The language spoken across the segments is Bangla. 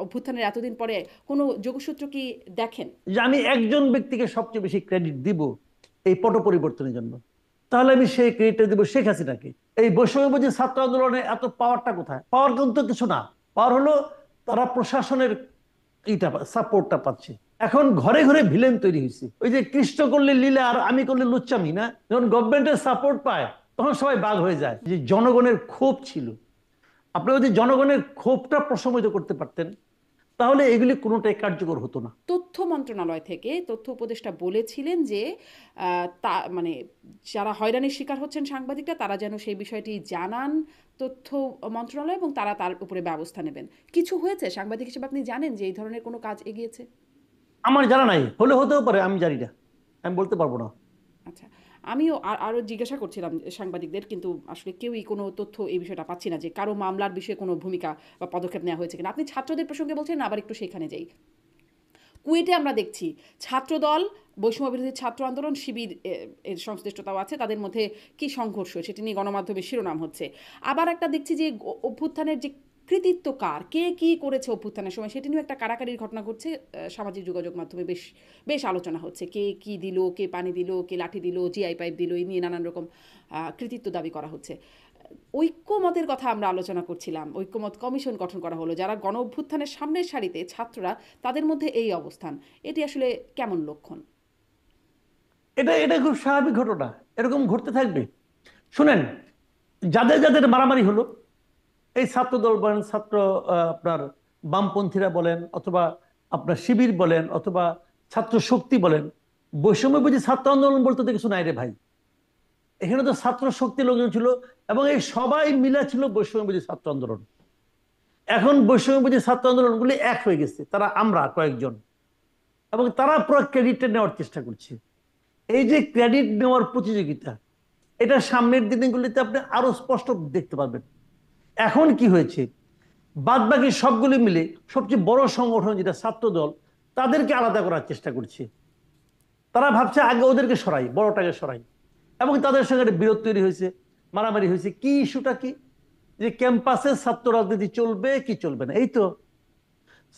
অভ্যুত্থানের এতদিন পরে কোনো যোগসূত্র কি দেখেন? যে আমি একজন ব্যক্তিকে সবচেয়ে বেশি ক্রেডিট দিব এই পট পরিবর্তনের জন্য, তাহলে আমি সেই ক্রেডিটটা দিব শেখ হাসিনাকে। এই বৈষম্যবিরোধী ছাত্র আন্দোলনে এত পাওয়ারটা কোথায়? পাওয়ার কিন্তু কিছু না, পাওয়ার হলো তারা প্রশাসনের সাপোর্টটা পাচ্ছে। এখন ঘরে ঘরে ভিলেন তৈরি হয়েছে। ওই যে কৃষ্ণ করলে লীলা আর আমি করলে লুচ্চামি না, যখন গভর্নমেন্টের সাপোর্ট পায় তখন সবাই বাঘ হয়ে যায়। যে জনগণের ক্ষোভ ছিল, আপনি যদি জনগণের ক্ষোভটা প্রশমিত করতে পারতেন তাহলে এগুলি কোনোটাই কার্যকর হতো না। তথ্য মন্ত্রণালয় থেকে তথ্য উপদেষ্টা বলেছিলেন যে তা মানে যারা হয়রানির শিকার হচ্ছেন সাংবাদিকরা, তারা যেন সেই বিষয়টি জানান তথ্য মন্ত্রণালয় এবং তারা তার উপরে ব্যবস্থা নেবেন। কিছু হয়েছে? সাংবাদিক হিসেবে আপনি জানেন যে এই ধরনের কোনো কাজ এগিয়েছে? আমার জানা নাই, হলে হতেও পারে, আমি জানি না, আমি বলতে পারবো না। আচ্ছা, আমিও আরও জিজ্ঞাসা করছিলাম সাংবাদিকদের, কিন্তু আসলে কেউই কোনো তথ্য এই বিষয়টা পাচ্ছি না যে কারো মামলার বিষয়ে কোনো ভূমিকা বা পদক্ষেপ নেওয়া হয়েছে কিনা। আপনি ছাত্রদের প্রসঙ্গে বলছেন, আবার একটু সেখানে যাই। কুয়েটে আমরা দেখছি ছাত্রদল, বৈষম্য বিরোধী ছাত্র আন্দোলন, শিবির এর সংশ্লিষ্টতাও আছে, তাদের মধ্যে কি সংঘর্ষ সেটি নিয়ে গণমাধ্যমে শিরোনাম হচ্ছে। আবার একটা দেখছি যে অভ্যুত্থানের যে কৃতিত্ব কার, কে কি করেছে অভ্যুত্থানের সময়, সেটি নিয়ে একটা কারাকারির ঘটনা ঘটছে। সামাজিক যোগাযোগ মাধ্যমে বেশ বেশ আলোচনা হচ্ছে, কে কি দিল, কে পানি দিল, কে লাঠি দিল, জিআই পাইপ দিল, এই নিয়ে নানান রকম কৃতিত্ব দাবি করা হচ্ছে। ঐক্যমতের কথা আমরা আলোচনা করছিলাম, ঐক্যমত কমিশন গঠন করা হলো, যারা গণ অভ্যুত্থানের সামনের সারিতে ছাত্ররা, তাদের মধ্যে এই অবস্থান, এটি আসলে কেমন লক্ষণ? এটা এটা খুব স্বাভাবিক ঘটনা, এরকম ঘটতে থাকবে। শুনেন, যাদের যাদের মারামারি হলো, এই ছাত্র দল বলেন, ছাত্র আপনার বামপন্থীরা বলেন, অথবা আপনার শিবির বলেন, অথবা ছাত্র শক্তি বলেন, বৈষম্য বুঝি ছাত্র আন্দোলন বলতে তো কিছু নাই রে ভাই। এখানে তো ছাত্র শক্তি লোকজন ছিল, এবং এই সবাই মিলা ছিল বৈষম্য বুঝি ছাত্র আন্দোলন। এখন বৈষম্য বুঝি ছাত্র আন্দোলনগুলি এক হয়ে গেছে, তারা আমরা কয়েকজন, এবং তারা পুরো ক্রেডিটটা নেওয়ার চেষ্টা করছে। এই যে ক্রেডিট নেওয়ার প্রতিযোগিতা, এটা সামনের দিনগুলিতে আপনি আরো স্পষ্ট দেখতে পারবেন। এখন কি হয়েছে, বাদ বাকি সবগুলি মিলে সবচেয়ে বড় সংগঠন যেটা ছাত্র দল, তাদেরকে আলাদা করার চেষ্টা করছে। তারা ভাবছে আগে ওদেরকে সরাই, বড়টাকে সরাই, এবং তাদের সঙ্গে একটা বিরোধ তৈরি হয়েছে, মারামারি হয়েছে। কি ইস্যুটা কি? যে ক্যাম্পাসে ছাত্র রাজনীতি চলবে কি চলবে না। এই তো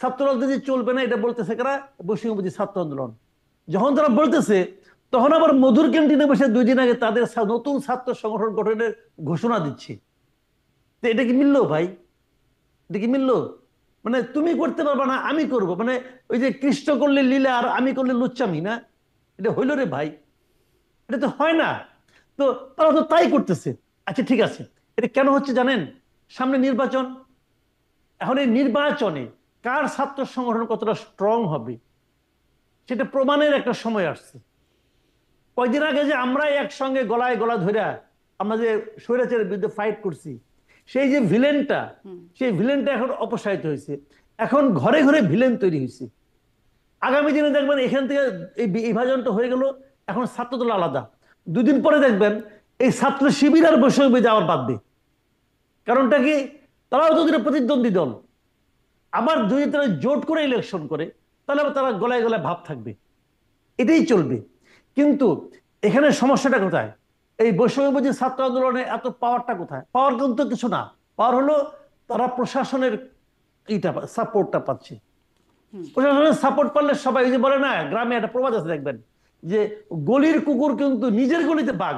ছাত্র রাজনীতি চলবে না, এটা বলতেছে কারা? বৈষম্যবিরোধী ছাত্র আন্দোলন। যখন তারা বলতেছে, তখন আবার মধুর ক্যান্টিনে বসে 2 দিন আগে তাদের নতুন ছাত্র সংগঠন গঠনের ঘোষণা দিচ্ছে। তো এটা কি মিললো ভাই? এটা কি মিললো? মানে তুমি করতে পারবা না, আমি করব, মানে ওই যে কৃষ্ণ করলে লীলা আর আমি করলে লুচ্চামি না, এটা হইল রে ভাই? এটা তো হয় না। তো তারা তো তাই করতেছে। আচ্ছা ঠিক আছে, এটা কেন হচ্ছে জানেন? সামনে নির্বাচন। এখন এই নির্বাচনে কার ছাত্র সংগঠন কতটা স্ট্রং হবে সেটা প্রমাণের একটা সময় আসছে। কয়দিন আগে যে আমরা একসঙ্গে গলায় গলা ধরে আমরা যে স্বৈরাচারের বিরুদ্ধে ফাইট করছি, সেই যে ভিলেনটা, সেই ভিলেনটা এখন অপসারিত হয়েছে। এখন ঘরে ঘরে ভিলেন তৈরি হয়েছে। আগামী দিনে দেখবেন এখান থেকে এই বিভাজনটা হয়ে গেল, এখন ছাত্রদল আলাদা। 2 দিন পরে দেখবেন এই ছাত্র শিবির আর বৈষম্য যাওয়ার বাদবে। কারণটা কি? তারাও তো প্রতিদ্বন্দ্বী দল, আবার দুই তারা জোট করে ইলেকশন করে, তাহলে আবার তারা গলায় গলায় ভাব থাকবে। এটাই চলবে। কিন্তু এখানে সমস্যাটা কোথায়? এই বৈষম্যবিরোধী ছাত্র আন্দোলনে এত পাওয়ারটা কোথায়? পাওয়ার কিন্তু কিছু না, পাওয়ার হলো তারা প্রশাসনের সাপোর্টটা পাচ্ছে। প্রশাসনের সাপোর্ট পারলে সবাই, যে বলে না, গ্রামে একটা প্রবাদ আছে দেখবেন, যে গলির কুকুর কিন্তু নিজের গলিতে বাঘ,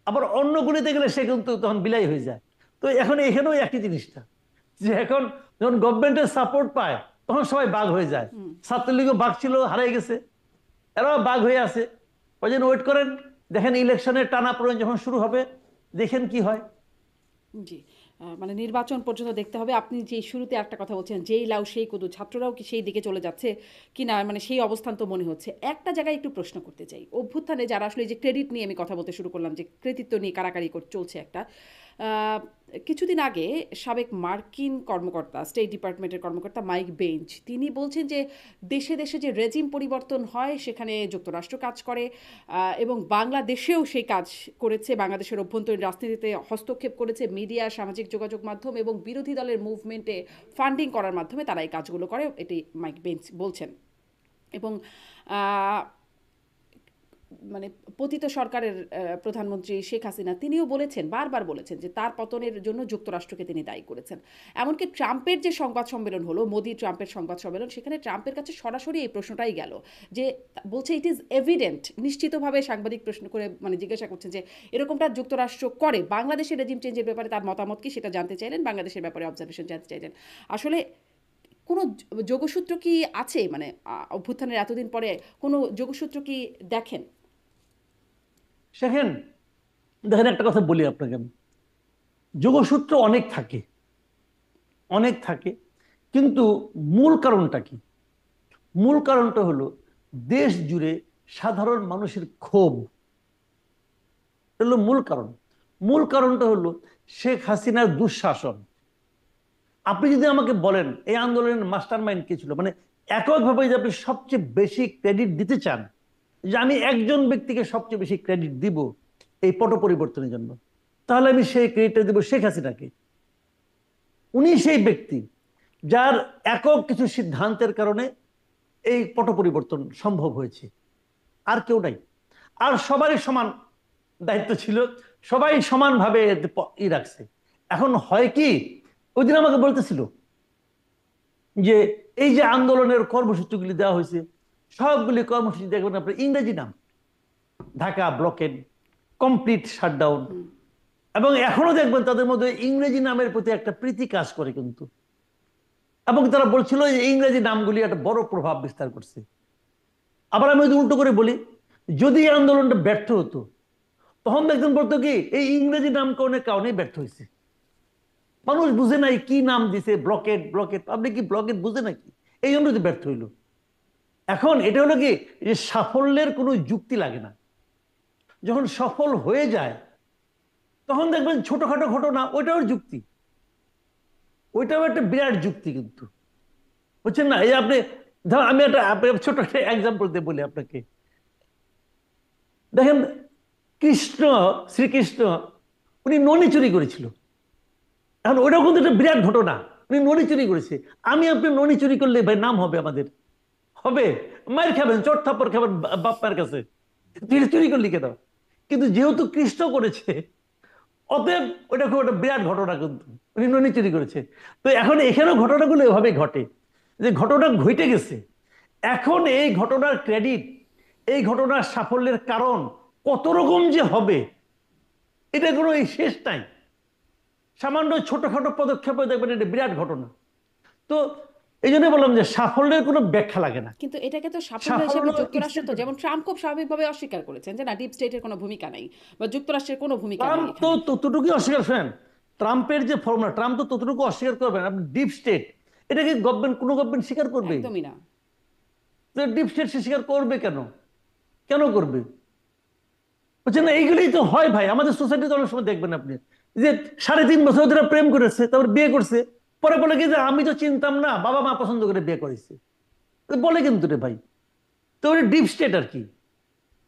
আবার অন্য গলিতে গেলে সে কিন্তু তখন বিলাই হয়ে যায়। তো এখন এখানেও একই জিনিসটা, যে এখন যখন গভর্নমেন্টের সাপোর্ট পায় তখন সবাই বাঘ হয়ে যায়। ছাত্রলীগও বাঘ ছিল, হারিয়ে গেছে, এরাও বাঘ হয়ে আছে। ওই জন্য ওয়েট করেন, দেখেন ইলেকশনের টানাপোড়েন যখন শুরু হবে, দেখেন কি হয়। জি, মানে নির্বাচন পর্যন্ত দেখতে হবে। আপনি যে শুরুতে একটা কথা বলছেন, যেই লাউ সেই কদু, ছাত্ররাও কি সেই দিকে চলে যাচ্ছে কিনা, মানে সেই অবস্থান তো মনে হচ্ছে। একটা জায়গায় একটু প্রশ্ন করতে চাই, অভ্যুত্থানে যারা আসলে এই যে ক্রেডিট নিয়ে আমি কথা বলতে শুরু করলাম, যে কৃতিত্ব নিয়ে কারাকারি চলছে একটা, আহ, কিছুদিন আগে সাবেক মার্কিন কর্মকর্তা, স্টেট ডিপার্টমেন্টের কর্মকর্তা মাইক বেঞ্চ, তিনি বলছেন যে দেশে দেশে যে রেজিম পরিবর্তন হয় সেখানে যুক্তরাষ্ট্র কাজ করে, এবং বাংলাদেশেও সেই কাজ করেছে, বাংলাদেশের অভ্যন্তরীণ রাজনীতিতে হস্তক্ষেপ করেছে, মিডিয়া, সামাজিক যোগাযোগ মাধ্যম এবং বিরোধী দলের মুভমেন্টে ফান্ডিং করার মাধ্যমে তারা এই কাজগুলো করে, এটি মাইক বেঞ্চ বলছেন। এবং মানে পতিত সরকারের প্রধানমন্ত্রী শেখ হাসিনা তিনিও বলেছেন, বারবার বলেছেন যে তার পতনের জন্য যুক্তরাষ্ট্রকে তিনি দায়ী করেছেন। এমনকি ট্রাম্পের যে সংবাদ সম্মেলন হলো, মোদি ট্রাম্পের সংবাদ সম্মেলন, সেখানে ট্রাম্পের কাছে সরাসরি এই প্রশ্নটাই গেল যে বলছে ইট ইজ এভিডেন্ট, নিশ্চিতভাবে সাংবাদিক প্রশ্ন করে মানে জিজ্ঞাসা করছেন যে এরকমটা যুক্তরাষ্ট্র করে, বাংলাদেশের রেজিম চেঞ্জের ব্যাপারে তার মতামত কি সেটা জানতে চাইলেন, বাংলাদেশের ব্যাপারে অবজারভেশন জানতে চাইলেন। আসলে কোনো যোগসূত্র কি আছে, মানে অভ্যুত্থানের এতদিন পরে কোনো যোগসূত্র কি দেখেন? দেখেন, দেখেন একটা কথা বলি আপনাকে আমি, যোগসূত্র অনেক থাকে, অনেক থাকে, কিন্তু মূল কারণটা কি? মূল কারণটা হলো দেশ জুড়ে সাধারণ মানুষের ক্ষোভ, এটা হলো মূল কারণ। মূল কারণটা হলো শেখ হাসিনার দুঃশাসন। আপনি যদি আমাকে বলেন এই আন্দোলনের মাস্টার মাইন্ড কে ছিল, মানে এককভাবে যে আপনি সবচেয়ে বেশি ক্রেডিট দিতে চান, যে আমি একজন ব্যক্তিকে সবচেয়ে বেশি ক্রেডিট দিব এই পট পরিবর্তনের জন্য, তাহলে আমি সেই ক্রেডিটটা দিব শেখ হাসিনাকে। উনি সেই ব্যক্তি যার একক কিছু সিদ্ধান্তের কারণে এই পট পরিবর্তন সম্ভব হয়েছে, আর কেউ নাই। আর সবারই সমান দায়িত্ব ছিল, সবাই সমানভাবে রাখছে। এখন হয় কি, ওই দিন আমাকে বলতেছিল যে এই যে আন্দোলনের কর্মসূচিগুলি দেওয়া হয়েছে, সবগুলি কর্মসূচি দেখবেন আপনার ইংরেজি নাম, ঢাকা ব্লকেড, কমপ্লিট শাটডাউন, এবং এখনো দেখবেন তাদের মধ্যে ইংরেজি নামের প্রতি একটা প্রীতি কাজ করে কিন্তু। এবং তারা বলছিল যে ইংরেজি নামগুলি একটা বড় প্রভাব বিস্তার করছে। আবার আমি যদি উল্টো করে বলি, যদি এই আন্দোলনটা ব্যর্থ হতো, তখন একজন বলতো কি এই ইংরেজি নামকরণের কারণেই ব্যর্থ হয়েছে, মানুষ বুঝে নাই কি নাম দিছে, ব্লকেট ব্লকেট, আপনি কি ব্লকেট বুঝে নাকি, এই জন্য তো ব্যর্থ হইল। এখন এটা হলো কি যে সাফল্যের কোনো যুক্তি লাগে না, যখন সফল হয়ে যায় তখন দেখবেন ছোটখাটো ঘটনা ওইটাও যুক্তি, ওইটাও একটা বিরাট যুক্তি কিন্তু, বুঝছেন না? এই আপনি ধর, আমি একটা ছোট একটা এক্সাম্পল দিয়ে বলি আপনাকে। দেখেন, কৃষ্ণ, শ্রীকৃষ্ণ উনি ননি চুরি করেছিল। এখন ওইটাও কিন্তু একটা বিরাট ঘটনা, উনি ননি চুরি করেছে। আমি আপনি ননি চুরি করলে ভাই নাম হবে আমাদের, হবে, মায়ের খাবেন, চট থাপ্পড় খাবেন বাপ মায়ের কাছে, তুই চুরি করলি কেন? কিন্তু যেহেতু কৃষ্ণ করেছে, অতএব ওইটা খুব একটা বিরাট ঘটনা, কিন্তু উনি ননি চুরি করেছে। তো এখন এখানেও ঘটনাগুলো এভাবে ঘটে, যে ঘটনা ঘটে গেছে। এখন এই ঘটনার ক্রেডিট, এই ঘটনার সাফল্যের কারণ কত রকম যে হবে, এটা কোনো এই শেষ নাই। সামান্য ছোটখাটো পদক্ষেপে দেখবেন এটা বিরাট ঘটনা। তো এই জন্য বললাম যে সাফল্যের কোনো ব্যাখ্যা লাগে না। কিন্তু এটাকে তো সাফল্য সাফল্য হিসেবে যুক্তরাষ্ট্র তো, যেমন ট্রাম্প খুব স্বাভাবিকভাবে অস্বীকার করেছেন যে না, ডিপ স্টেটের কোনো ভূমিকা নাই বা যুক্তরাষ্ট্রের কোনো ভূমিকা নেই ট্রাম্প তো এখানে। ততটুকুই অস্বীকার করেন, ট্রাম্পের যে ফর্মুলা, ট্রাম্প তো ততটুকু অস্বীকার করবেন। আপনি ডিপ স্টেট, এটা কি গভর্নমেন্ট, কোনো গভর্নমেন্ট স্বীকার করবে? একদমই না। ডিপ স্টেট সে স্বীকার করবে কেন? কেন করবে? বুঝছেন না? এইগুলোই তো হয় ভাই আমাদের সোসাইটিতে। অনেক সময় দেখবেন আপনি যে 3.5 বছর ধরে প্রেম করেছে, তারপর বিয়ে করছে, পরে বলে কি যে আমি তো চিনতাম না, বাবা মা পছন্দ করে বিয়ে করেছে, বলে কিন্তু রে ভাই। তো ওই ডিপ স্টেট আর কি,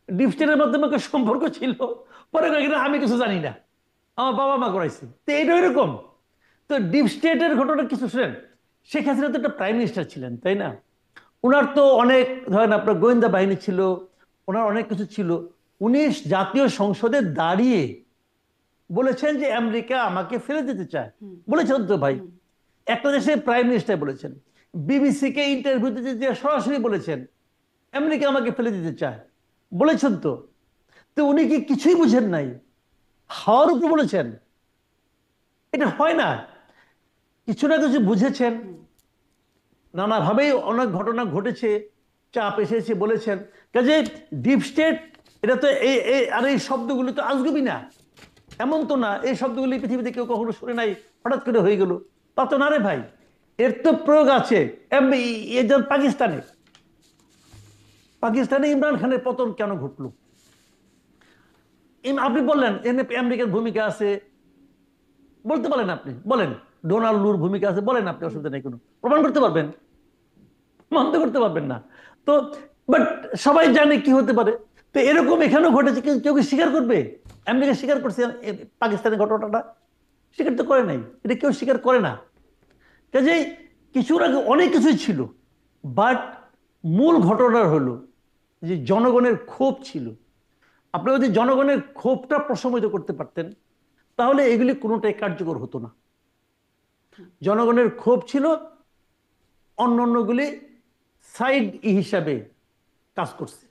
ডিপ স্টেটের মাধ্যমে একটা সম্পর্ক ছিল, পরে কয়ে কিনা আমি কিছু জানি না, আমার বাবা মা করাইছে। তো এইটা এরকম। তো ডিপ স্টেটের ঘটনা কিছু শুনেন, শেখ হাসিনা তো একটা প্রাইম মিনিস্টার ছিলেন, তাই না? ওনার তো অনেক, ধরেন আপনার গোয়েন্দা বাহিনী ছিল, ওনার অনেক কিছু ছিল। উনি জাতীয় সংসদে দাঁড়িয়ে বলেছেন যে আমেরিকা আমাকে ফেলে দিতে চায়, বলেছেন তো ভাই, একটা দেশের প্রাইম মিনিস্টার বলেছেন। বিবিসি কে ইন্টারভিউ দিতে যে সরাসরি বলেছেন আমেরিকা আমাকে ফেলে দিতে চায়, বলেছেন তো। তো উনি কি কিছুই বুঝেন নাই, হাওয়ার উপর বলেছেন? এটা হয় না, কিছু না কিছু বুঝেছেন, নানাভাবেই অনেক ঘটনা ঘটেছে, চাপ এসেছে, বলেছেন। কাজে ডিপ স্টেট, এটা তো আর এই শব্দগুলি তো আজগুবি না, এমন তো না এই শব্দগুলি পৃথিবীতে কেউ কখনো শুনে নাই, হঠাৎ করে হয়ে গেল, তা তো না রে ভাই। এর তো প্রয়োগ আছে। যেমন পাকিস্তানে, পাকিস্তানে ইমরান খানের পতন কেন ঘটলো? আপনি বললেন এনে আমেরিকার ভূমিকা আছে, বলতে পারেন, আপনি বলেন ডোনাল্ড লুর ভূমিকা আছে, বলেন, আপনি অসুবিধা নেই, কোনো প্রমাণ করতে পারবেন? মানতে করতে পারবেন না তো। বাট সবাই জানে কি হতে পারে। তো এরকম এখানেও ঘটেছে, কেউ কি স্বীকার করবে? আমেরিকা স্বীকার করছে পাকিস্তানের ঘটনাটা? স্বীকার তো করে নাই, এটা কেউ স্বীকার করে না। কাজেই কিছুর আগে অনেক কিছুই ছিল, বাট মূল ঘটনার হলো যে জনগণের ক্ষোভ ছিল, আপনি যদি জনগণের ক্ষোভটা প্রশমিত করতে পারতেন তাহলে এগুলি কোনোটাই কার্যকর হতো না। জনগণের ক্ষোভ ছিল, অন্য অন্যগুলি সাইড হিসাবে কাজ করছে।